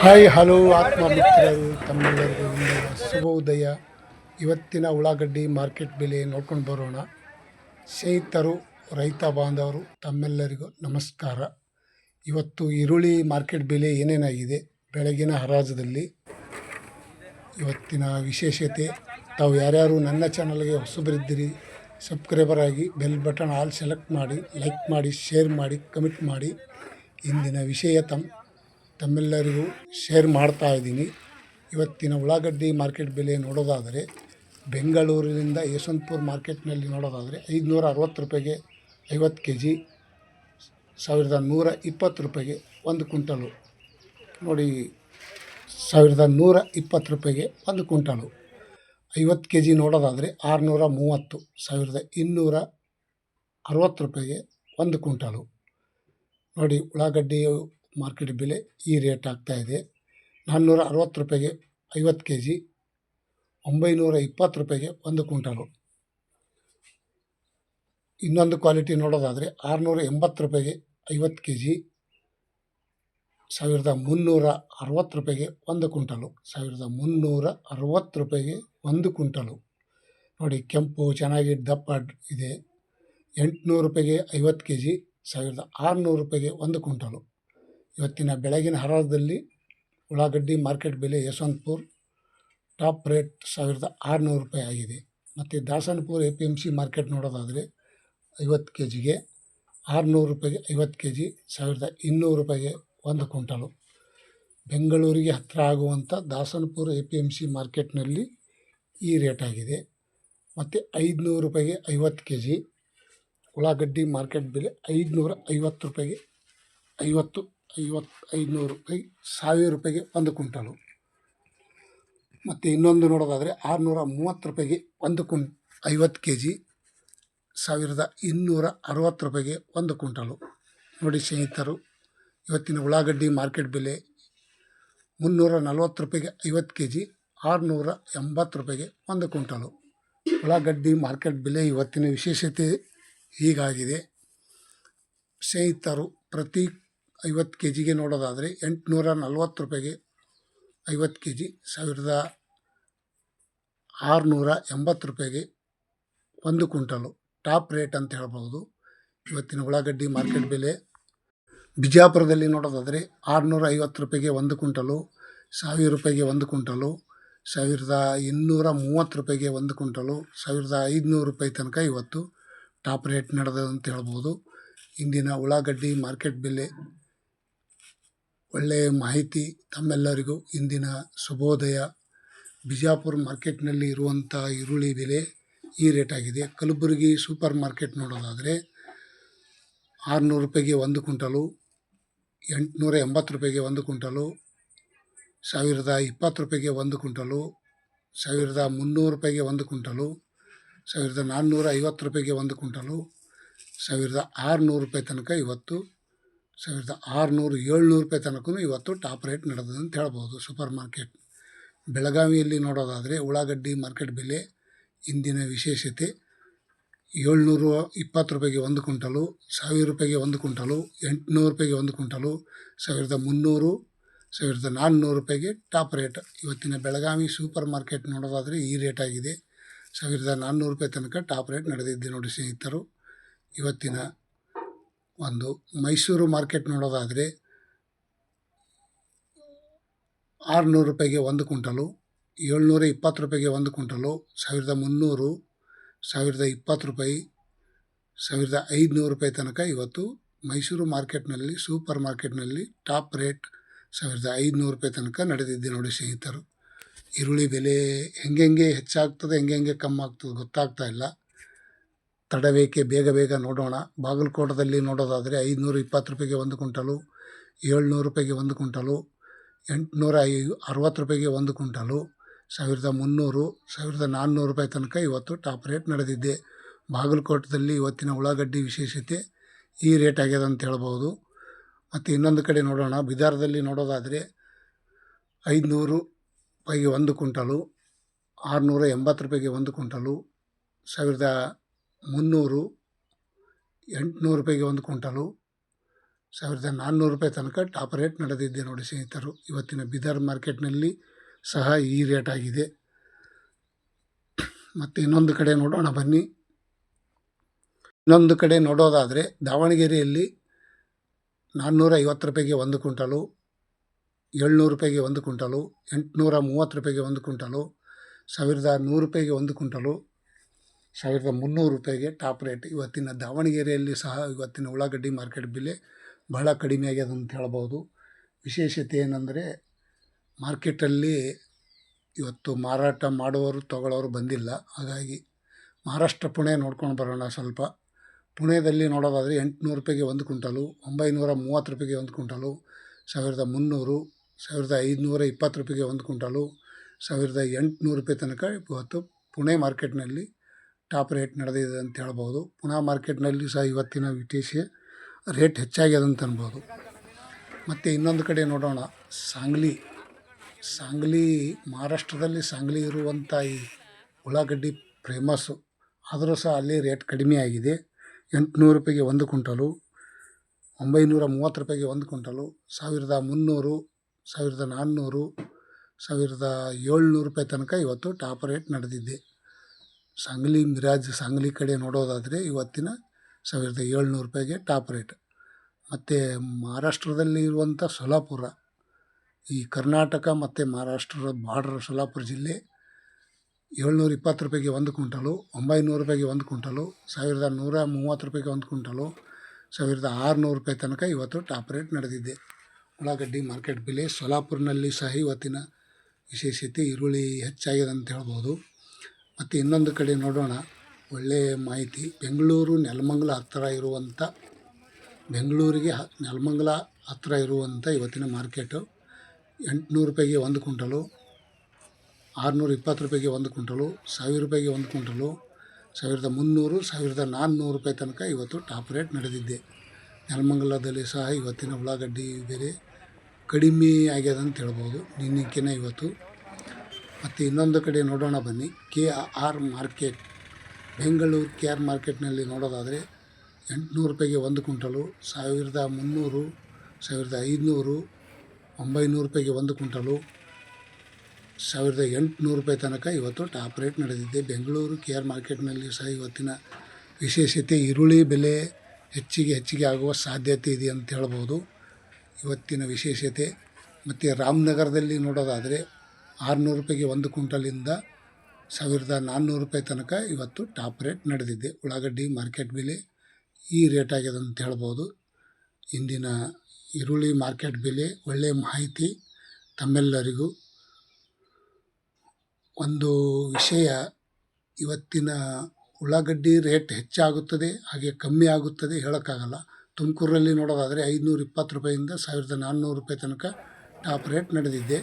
Hi hello ಆತ್ಮ ಮಿತ್ರರು ತಮ್ಮೆಲ್ಲರಿಗೂ ಇಂದಿನ ಶುಭ ಉದಯ. ಇವತ್ತಿನ ಉಳ್ಳಾಗಡ್ಡಿ ಮಾರ್ಕೆಟ್ ಬೆಲೆ ನೋಡ್ಕೊಂಡು ಬರೋಣ. ಸ್ನೇಹಿತರು, ರೈತ ಬಾಂಧವರು ತಮ್ಮೆಲ್ಲರಿಗೂ ನಮಸ್ಕಾರ. ಇವತ್ತು ಈರುಳ್ಳಿ ಮಾರ್ಕೆಟ್ ಬೆಲೆ ಏನೇನಾಗಿದೆ ಬೆಳಗಿನ ಹರಾಜದಲ್ಲಿ ಇವತ್ತಿನ ವಿಶೇಷತೆ. ತಾವು ಯಾರ್ಯಾರು ನನ್ನ ಚಾನಲ್ಗೆ ಹೊಸಬರಿದ್ದೀರಿ ಸಬ್ಸ್ಕ್ರೈಬರ್ ಆಗಿ ಬೆಲ್ ಬಟನ್ ಆಲ್ ಸೆಲೆಕ್ಟ್ ಮಾಡಿ, ಲೈಕ್ ಮಾಡಿ, ಶೇರ್ ಮಾಡಿ, ಕಮೆಂಟ್ ಮಾಡಿ. ಇಂದಿನ ವಿಷಯ ತಮ್ಮೆಲ್ಲರಿಗೂ ಶೇರ್ ಮಾಡ್ತಾ ಇದ್ದೀನಿ. ಇವತ್ತಿನ ಉಳ್ಳಾಗಡ್ಡಿ ಮಾರ್ಕೆಟ್ ಬೆಲೆ ನೋಡೋದಾದರೆ ಬೆಂಗಳೂರಿನಿಂದ ಯಶವಂತಪುರ ಮಾರ್ಕೆಟ್ನಲ್ಲಿ ನೋಡೋದಾದರೆ 560 ರೂಪಾಯಿಗೆ 50 kg, 1120 ರೂಪಾಯಿಗೆ 1 ಕ್ವಿಂಟಲು. ನೋಡಿ, 1120 ರೂಪಾಯಿಗೆ 1 ಕ್ವಿಂಟಲು. 50 kg ನೋಡೋದಾದರೆ 630, 1260 ರೂಪಾಯಿಗೆ 1 ಕ್ವಿಂಟಲು. ನೋಡಿ, ಉಳ್ಳಾಗಡ್ಡಿ ಮಾರ್ಕೆಟ್ ಬೆಲೆ ಈ ರೇಟ್ ಆಗ್ತಾಯಿದೆ. 460 ರೂಪಾಯಿಗೆ 50 kg, 920 ರೂಪಾಯಿಗೆ 1 ಕ್ವಿಂಟಲು. ಇನ್ನೊಂದು ಕ್ವಾಲಿಟಿ ನೋಡೋದಾದರೆ 680 ರೂಪಾಯಿಗೆ 50 kg, 1360 ರೂಪಾಯಿಗೆ 1 ಕ್ವಿಂಟಲು. 1360 ರೂಪಾಯಿಗೆ 1 ಕ್ವಿಂಟಲು. ನೋಡಿ, ಕೆಂಪು ಚೆನ್ನಾಗಿ ದಪ್ಪ ಇದೆ. 800 ರೂಪಾಯಿಗೆ 50 kg, 1600 ರೂಪಾಯಿಗೆ 1 ಕ್ವಿಂಟಲು. ಇವತ್ತಿನ ಬೆಳಗಿನ ಹರಾಜದಲ್ಲಿ ಉಳ್ಳಾಗಡ್ಡಿ ಮಾರ್ಕೆಟ್ ಬೆಲೆ ಯಶವಂತಪುರ ಟಾಪ್ ರೇಟ್ 1600 ರೂಪಾಯಿ ಆಗಿದೆ. ಮತ್ತು ದಾಸನಪುರ APMC ಮಾರ್ಕೆಟ್ ನೋಡೋದಾದರೆ 50 kgಗೆ 600 ರೂಪಾಯಿಗೆ 50 kg, 1200 ರೂಪಾಯಿಗೆ 1 ಕ್ವಿಂಟಲು. ಬೆಂಗಳೂರಿಗೆ ಹತ್ತಿರ ಆಗುವಂಥ ದಾಸನಪುರ APMC ಮಾರ್ಕೆಟ್ನಲ್ಲಿ ಈ ರೇಟ್ ಆಗಿದೆ. ಮತ್ತು 500 ರೂಪಾಯಿಗೆ 50 kg. ಉಳ್ಳಾಗಡ್ಡಿ ಮಾರ್ಕೆಟ್ ಬೆಲೆ 550 ರೂಪಾಯಿಗೆ 500 ರೂಪಾಯಿ, 1000 ರೂಪಾಯಿಗೆ 1 ಕ್ವಿಂಟಲು. ಮತ್ತು ಇನ್ನೊಂದು ನೋಡೋದಾದರೆ 630 ರೂಪಾಯಿಗೆ 50 kg, 1260 ರೂಪಾಯಿಗೆ 1 ಕ್ವಿಂಟಲು. ನೋಡಿ ಸ್ನೇಹಿತರು, ಇವತ್ತಿನ ಉಳ್ಳಾಗಡ್ಡಿ ಮಾರ್ಕೆಟ್ ಬೆಲೆ 340 ರೂಪಾಯಿಗೆ 50 kg, 680 ರೂಪಾಯಿಗೆ 1 ಕ್ವಿಂಟಲು. ಉಳ್ಳಾಗಡ್ಡಿ ಮಾರ್ಕೆಟ್ ಬೆಲೆ ಇವತ್ತಿನ ವಿಶೇಷತೆ ಹೀಗಾಗಿದೆ. ಸ್ನೇಹಿತರು, ಪ್ರತಿ 50 kgಗೆ ನೋಡೋದಾದರೆ 840 ರೂಪಾಯಿಗೆ 50 kg, 1680 ರೂಪಾಯಿಗೆ 1 ಕ್ವಿಂಟಲು. ಟಾಪ್ ರೇಟ್ ಅಂತ ಹೇಳ್ಬೋದು ಇವತ್ತಿನ ಉಳ್ಳಾಗಡ್ಡಿ ಮಾರ್ಕೆಟ್ ಬೆಲೆ. ಬಿಜಾಪುರದಲ್ಲಿ ನೋಡೋದಾದರೆ 650 ರೂಪಾಯಿಗೆ 1 ಕ್ವಿಂಟಲು, 1000 ರೂಪಾಯಿಗೆ 1 ಕ್ವಿಂಟಲು, 1230 ರೂಪಾಯಿಗೆ 1 ಕ್ವಿಂಟಲು, 1500 ರೂಪಾಯಿ ತನಕ ಇವತ್ತು ಟಾಪ್ ರೇಟ್ ನಡೆದ ಅಂತ ಹೇಳ್ಬೋದು. ಇಂದಿನ ಉಳ್ಳಾಗಡ್ಡಿ ಮಾರ್ಕೆಟ್ ಬೆಲೆ ಒಳ್ಳೆಯ ಮಾಹಿತಿ ತಮ್ಮೆಲ್ಲರಿಗೂ ಇಂದಿನ ಶುಭೋದಯ. ಬಿಜಾಪುರ ಮಾರ್ಕೆಟ್ನಲ್ಲಿ ಇರುವಂಥ ಈರುಳ್ಳಿ ಬೆಲೆ ಈ ರೇಟ್ ಆಗಿದೆ. ಕಲಬುರಗಿ ಸೂಪರ್ ಮಾರ್ಕೆಟ್ ನೋಡೋದಾದರೆ 600 ರೂಪಾಯಿಗೆ 1 ಕ್ವಿಂಟಲು, 880 ರೂಪಾಯಿಗೆ 1 ಕ್ವಿಂಟಲು, 1020 ರೂಪಾಯಿಗೆ 1 ಕ್ವಿಂಟಲು, 1300 ರೂಪಾಯಿಗೆ 1 ಕ್ವಿಂಟಲು, 1450 ರೂಪಾಯಿಗೆ 1 ಕ್ವಿಂಟಲು, 1600 ರೂಪಾಯಿ ತನಕ ಇವತ್ತು, 1600-1700 ರೂಪಾಯಿ ತನಕ ಇವತ್ತು ಟಾಪ್ ರೇಟ್ ನಡೆದಿದೆ ಅಂತ ಹೇಳ್ಬೋದು ಸೂಪರ್ ಮಾರ್ಕೆಟ್. ಬೆಳಗಾವಿಯಲ್ಲಿ ನೋಡೋದಾದರೆ ಉಳ್ಳಾಗಡ್ಡಿ ಮಾರ್ಕೆಟ್ ಬೆಲೆ ಇಂದಿನ ವಿಶೇಷತೆ 720 ರೂಪಾಯಿಗೆ 1 ಕ್ವಿಂಟಲು, 1000 ರೂಪಾಯಿಗೆ 1 ಕ್ವಿಂಟಲು, 800 ರೂಪಾಯಿಗೆ 1 ಕ್ವಿಂಟಲು, 1300, 1400 ರೂಪಾಯಿಗೆ ಟಾಪ್ ರೇಟ್. ಇವತ್ತಿನ ಬೆಳಗಾವಿ ಸೂಪರ್ ಮಾರ್ಕೆಟ್ ನೋಡೋದಾದರೆ ಈ ರೇಟ್ ಆಗಿದೆ. 1400 ರೂಪಾಯಿ ತನಕ ಟಾಪ್ ರೇಟ್ ನಡೆದಿದೆ ನೋಡಿ ಸ್ನೇಹಿತರು. ಇವತ್ತಿನ ಒಂದು ಮೈಸೂರು ಮಾರ್ಕೆಟ್ ನೋಡೋದಾದರೆ 600 ರೂಪಾಯಿಗೆ 1 ಕ್ವಿಂಟಲು, 720 ರೂಪಾಯಿಗೆ 1 ಕ್ವಿಂಟಲು, 1300, 1020 ರೂಪಾಯಿ, 1500 ರೂಪಾಯಿ ತನಕ ಇವತ್ತು ಮೈಸೂರು ಮಾರ್ಕೆಟ್ನಲ್ಲಿ ಸೂಪರ್ ಮಾರ್ಕೆಟ್ನಲ್ಲಿ ಟಾಪ್ ರೇಟ್ 1500 ರೂಪಾಯಿ ತನಕ ನಡೆದಿದೆ ನೋಡಿ ಸ್ನೇಹಿತರು. ಈರುಳ್ಳಿ ಬೆಲೆ ಹೆಂಗೆ ಹೆಚ್ಚಾಗ್ತದೆ, ಹೆಂಗೆ ಕಮ್ಮಿ ಆಗ್ತದೆ ಗೊತ್ತಾಗ್ತಾ ಇಲ್ಲ. ತಡಬೇಕೆ, ಬೇಗ ನೋಡೋಣ. ಬಾಗಲಕೋಟದಲ್ಲಿ ನೋಡೋದಾದರೆ 520 ರೂಪಾಯಿಗೆ 1 ಕ್ವಿಂಟಲು, 700 ರೂಪಾಯಿಗೆ 1 ಕ್ವಿಂಟಲು, 860 ರೂಪಾಯಿಗೆ 1 ಕ್ವಿಂಟಲು, 1300, 1400 ರೂಪಾಯಿ ತನಕ ಇವತ್ತು ಟಾಪ್ ರೇಟ್ ನಡೆದಿದೆ. ಬಾಗಲಕೋಟದಲ್ಲಿ ಇವತ್ತಿನ ಉಳ್ಳಾಗಡ್ಡಿ ವಿಶೇಷತೆ ಈ ರೇಟ್ ಆಗ್ಯದ ಅಂತ ಹೇಳ್ಬೋದು. ಮತ್ತು ಇನ್ನೊಂದು ಕಡೆ ನೋಡೋಣ, ಬಿದಾರದಲ್ಲಿ ನೋಡೋದಾದರೆ 500 ರೂಪಾಯಿಗೆ 1 ಕ್ವಿಂಟಲು, 680 ರೂಪಾಯಿಗೆ 1 ಕ್ವಿಂಟಲು, 1300, 800 ರೂಪಾಯಿಗೆ 1 ಕ್ವಿಂಟಲು, 1400 ತನಕ ಟಾಪ್ ರೇಟ್ ನಡೆದಿದೆ ನೋಡಿ ಸ್ನೇಹಿತರು. ಇವತ್ತಿನ ಬೀದರ್ ಮಾರ್ಕೆಟ್ನಲ್ಲಿ ಸಹ ಈ ರೇಟ್ ಆಗಿದೆ. ಮತ್ತು ಇನ್ನೊಂದು ಕಡೆ ನೋಡೋಣ ಬನ್ನಿ. ಇನ್ನೊಂದು ಕಡೆ ನೋಡೋದಾದರೆ ದಾವಣಗೆರೆಯಲ್ಲಿ 450 ರೂಪಾಯಿಗೆ 1 ಕ್ವಿಂಟಲು, 700 ರೂಪಾಯಿಗೆ 1 ಕ್ವಿಂಟಲು, 830 ರೂಪಾಯಿಗೆ 1 ಕ್ವಿಂಟಲು, 1100 ರೂಪಾಯಿಗೆ 1 ಕ್ವಿಂಟಲು, 1300 ರೂಪಾಯಿಗೆ ಟಾಪ್ ರೇಟ್. ಇವತ್ತಿನ ದಾವಣಗೆರೆಯಲ್ಲಿ ಸಹ ಇವತ್ತಿನ ಉಳ್ಳಾಗಡ್ಡಿ ಮಾರ್ಕೆಟ್ ಬೆಲೆ ಬಹಳ ಕಡಿಮೆ ಆಗ್ಯದ ಅಂತ ಹೇಳ್ಬೋದು. ವಿಶೇಷತೆ ಏನಂದರೆ ಮಾರ್ಕೆಟಲ್ಲಿ ಇವತ್ತು ಮಾರಾಟ ಮಾಡುವವರು ತಗೊಳ್ಳೋರು ಬಂದಿಲ್ಲ. ಹಾಗಾಗಿ ಮಹಾರಾಷ್ಟ್ರ ಪುಣೆ ನೋಡ್ಕೊಂಡು ಬರೋಣ ಸ್ವಲ್ಪ. ಪುಣೆದಲ್ಲಿ ನೋಡೋದಾದರೆ 800 ರೂಪಾಯಿಗೆ 1 ಕ್ವಿಂಟಲು, 930 ರೂಪಾಯಿಗೆ 1 ಕ್ವಿಂಟಲು, 1300, 1520 ರೂಪಾಯಿಗೆ 1 ಕ್ವಿಂಟಲು, 1800 ರೂಪಾಯಿ ತನಕ ಇವತ್ತು ಪುಣೆ ಮಾರ್ಕೆಟ್ನಲ್ಲಿ ಟಾಪ್ ರೇಟ್ ನಡೆದಿದೆ ಅಂತ ಹೇಳ್ಬೋದು. ಪುಣೆ ಮಾರ್ಕೆಟ್ನಲ್ಲಿ ಸಹ ಇವತ್ತಿನ ವಿಶೇಷ ರೇಟ್ ಹೆಚ್ಚಾಗ್ಯದ ಅಂತ ಅನ್ಬೋದು. ಮತ್ತು ಇನ್ನೊಂದು ಕಡೆ ನೋಡೋಣ, ಸಾಂಗ್ಲಿ ಮಹಾರಾಷ್ಟ್ರದಲ್ಲಿ ಸಾಂಗ್ಲಿ ಇರುವಂಥ ಈ ಉಳ್ಳಾಗಡ್ಡಿ ಫೇಮಸ್ಸು. ಆದರೂ ಸಹ ಅಲ್ಲಿ ರೇಟ್ ಕಡಿಮೆ ಆಗಿದೆ. 800 ರೂಪಾಯಿಗೆ 1 ಕ್ವಿಂಟಲು, 930 ರೂಪಾಯಿಗೆ 1 ಕ್ವಿಂಟಲು, 1300, 1400, 1700 ರೂಪಾಯಿ ತನಕ ಇವತ್ತು ಟಾಪ್ ರೇಟ್ ನಡೆದಿದೆ. ಸಾಂಗ್ಲಿ ಕಡೆ ನೋಡೋದಾದರೆ ಇವತ್ತಿನ 1700 ರೂಪಾಯಿಗೆ ಟಾಪ್ ರೇಟ್. ಮತ್ತು ಮಹಾರಾಷ್ಟ್ರದಲ್ಲಿ ಇರುವಂಥ ಸೊಲ್ಲಾಪುರ, ಈ ಕರ್ನಾಟಕ ಮತ್ತು ಮಹಾರಾಷ್ಟ್ರದ ಬಾರ್ಡರ್ ಸೊಲ್ಲಾಪುರ ಜಿಲ್ಲೆ, 720 ರೂಪಾಯಿಗೆ 1 ಕ್ವಿಂಟಲು, 900 ರೂಪಾಯಿಗೆ 1 ಕ್ವಿಂಟಲು, 1130 ರೂಪಾಯಿಗೆ 1 ಕ್ವಿಂಟಲು, 1600 ರೂಪಾಯಿ ತನಕ ಇವತ್ತು ಟಾಪ್ ರೇಟ್ ನಡೆದಿದೆ ಉಳ್ಳಾಗಡ್ಡಿ ಮಾರ್ಕೆಟ್ ಬೆಲೆ. ಸೊಲ್ಲಾಪುರ್ನಲ್ಲಿ ಸಹ ಇವತ್ತಿನ ವಿಶೇಷತೆ ಈರುಳ್ಳಿ ಹೆಚ್ಚಾಗಿದೆ ಅಂತ ಹೇಳ್ಬೋದು. ಮತ್ತು ಇನ್ನೊಂದು ಕಡೆ ನೋಡೋಣ, ಒಳ್ಳೆಯ ಮಾಹಿತಿ. ನೆಲಮಂಗಲ ಹತ್ತಿರ ಇರುವಂಥ ಇವತ್ತಿನ ಮಾರ್ಕೆಟು 800 ರೂಪಾಯಿಗೆ 1 ಕ್ವಿಂಟಲು, 620 ರೂಪಾಯಿಗೆ 1 ಕ್ವಿಂಟಲು, 1000 ರೂಪಾಯಿಗೆ 1 ಕ್ವಿಂಟಲು, 1300, 1400 ರೂಪಾಯಿ ತನಕ ಇವತ್ತು ಟಾಪ್ ರೇಟ್ ನಡೆದಿದೆ. ನೆಲಮಂಗಲದಲ್ಲಿ ಸಹ ಇವತ್ತಿನ ಉಳ್ಳಾಗಡ್ಡಿ ಬೆಲೆ ಕಡಿಮೆ ಆಗ್ಯದ ಅಂತ ಹೇಳ್ಬೋದು ನಿನ್ನಕ್ಕಿಂತ ಇವತ್ತು. ಮತ್ತು ಇನ್ನೊಂದು ಕಡೆ ನೋಡೋಣ ಬನ್ನಿ, KR ಮಾರ್ಕೆಟ್. ಬೆಂಗಳೂರು KR ಮಾರ್ಕೆಟ್ನಲ್ಲಿ ನೋಡೋದಾದರೆ 800 ರೂಪಾಯಿಗೆ 1 ಕ್ವಿಂಟಲು, 1300, 1500, 900 ರೂಪಾಯಿಗೆ 1 ಕ್ವಿಂಟಲು, 1800 ರೂಪಾಯಿ ತನಕ ಇವತ್ತು ಟಾಪ್ ರೇಟ್ ನಡೆದಿದೆ. ಬೆಂಗಳೂರು KR ಮಾರ್ಕೆಟ್ನಲ್ಲಿ ಸಹ ಇವತ್ತಿನ ವಿಶೇಷತೆ ಈರುಳ್ಳಿ ಬೆಲೆ ಹೆಚ್ಚಿಗೆ ಆಗುವ ಸಾಧ್ಯತೆ ಇದೆ ಅಂತ ಹೇಳ್ಬೋದು ಇವತ್ತಿನ ವಿಶೇಷತೆ. ಮತ್ತು ರಾಮನಗರದಲ್ಲಿ ನೋಡೋದಾದರೆ 600 ರೂಪಾಯಿಗೆ 1 ಕ್ವಿಂಟಲಿಂದ 1400 ರೂಪಾಯಿ ತನಕ ಇವತ್ತು ಟಾಪ್ ರೇಟ್ ನಡೆದಿದೆ. ಉಳ್ಳಾಗಡ್ಡಿ ಮಾರ್ಕೆಟ್ ಬೆಲೆ ಈ ರೇಟ್ ಆಗ್ಯದ ಅಂತ ಹೇಳ್ಬೋದು. ಇಂದಿನ ಈರುಳ್ಳಿ ಮಾರ್ಕೆಟ್ ಬೆಲೆ ಒಳ್ಳೆಯ ಮಾಹಿತಿ ತಮ್ಮೆಲ್ಲರಿಗೂ. ಒಂದು ವಿಷಯ, ಇವತ್ತಿನ ಉಳ್ಳಾಗಡ್ಡಿ ರೇಟ್ ಹೆಚ್ಚಾಗುತ್ತದೆ ಹಾಗೆ ಕಮ್ಮಿ ಆಗುತ್ತದೆ ಹೇಳೋಕ್ಕಾಗಲ್ಲ. ತುಮಕೂರಲ್ಲಿ ನೋಡೋದಾದರೆ 520 ರೂಪಾಯಿಂದ 1400 ರೂಪಾಯಿ ತನಕ ಟಾಪ್ ರೇಟ್ ನಡೆದಿದೆ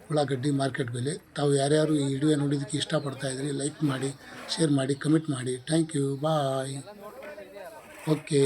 ಉಳ್ಳಾಗಡ್ಡಿ ಮಾರ್ಕೆಟ್ ಬೆಲೆ. ತಾವು ಯಾರ್ಯಾರು ಈ ವಿಡಿಯೋ ನೋಡೋದಕ್ಕೆ ಇಷ್ಟಪಡ್ತಾಯಿದ್ರಿ, ಲೈಕ್ ಮಾಡಿ, ಶೇರ್ ಮಾಡಿ, ಕಮೆಂಟ್ ಮಾಡಿ. Thank you, bye. ಓಕೆ.